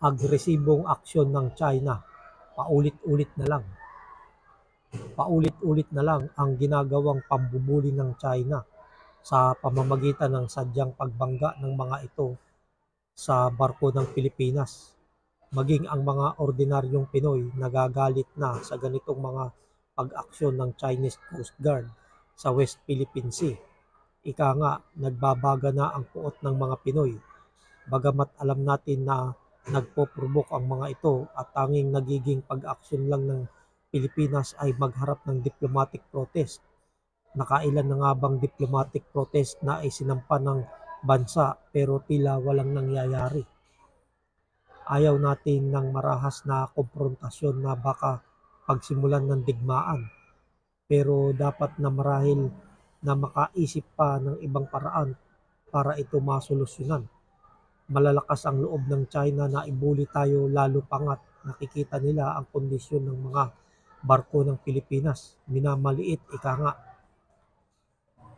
agresibong aksyon ng China. Paulit-ulit na lang ang ginagawang pambubuli ng China sa pamamagitan ng sadyang pagbangga ng mga ito sa barko ng Pilipinas. Maging ang mga ordinaryong Pinoy nagagalit na sa ganitong mga pag-aksyon ng Chinese Coast Guard sa West Philippine Sea. Ika nga, nagbabaga na ang puot ng mga Pinoy. Bagamat alam natin na nagpo-provoke ang mga ito at tanging nagiging pag-aksyon lang ng Pilipinas ay magharap ng diplomatic protest. Nakailan na nga bang diplomatic protest na isinampa ng bansa pero tila walang nangyayari. Ayaw natin ng marahas na komprontasyon na baka pagsimulan ng digmaan. Pero dapat na marahil na makaisip pa ng ibang paraan para ito masolusyonan. Malalakas ang loob ng China na ibuli tayo lalo pangat nakikita nila ang kondisyon ng mga barko ng Pilipinas. Minamaliit, ika nga.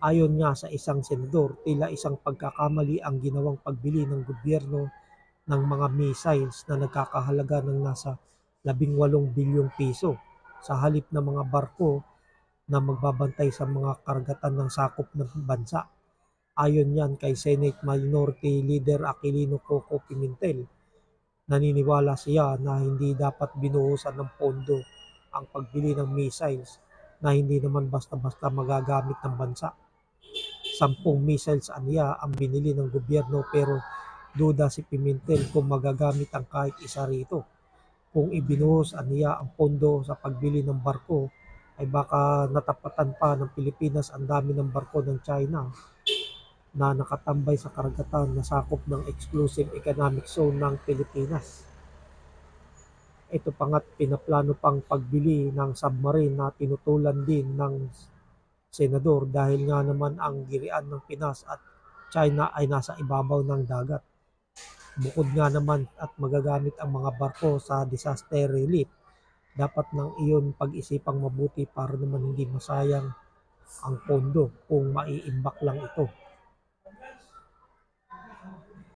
Ayon nga sa isang senador, tila isang pagkakamali ang ginawang pagbili ng gobyerno ng mga missiles na nagkakahalaga ng nasa 18 bilyong piso sa halip na mga barko na magbabantay sa mga karagatan ng sakop ng bansa. Ayon yan kay Senate Minority Leader Aquilino Coco Pimentel, naniniwala siya na hindi dapat binuhusan ng pondo ang pagbili ng missiles na hindi naman basta-basta magagamit ng bansa. 10 missiles aniya ang binili ng gobyerno pero duda si Pimentel kung magagamit ang kahit isa rito. Kung ibinuhos aniya ang pondo sa pagbili ng barko, ay baka natapatan pa ng Pilipinas ang dami ng barko ng China na nakatambay sa karagatan na sakop ng exclusive economic zone ng Pilipinas. Ito pa nga't pinaplano pang pagbili ng submarine na tinutulan din ng senador dahil nga naman ang girian ng Pinas at China ay nasa ibabaw ng dagat. Bukod nga naman at magagamit ang mga barko sa disaster relief, dapat nang iyon pag-isipang mabuti para naman hindi masayang ang pondo kung maiimbak lang ito.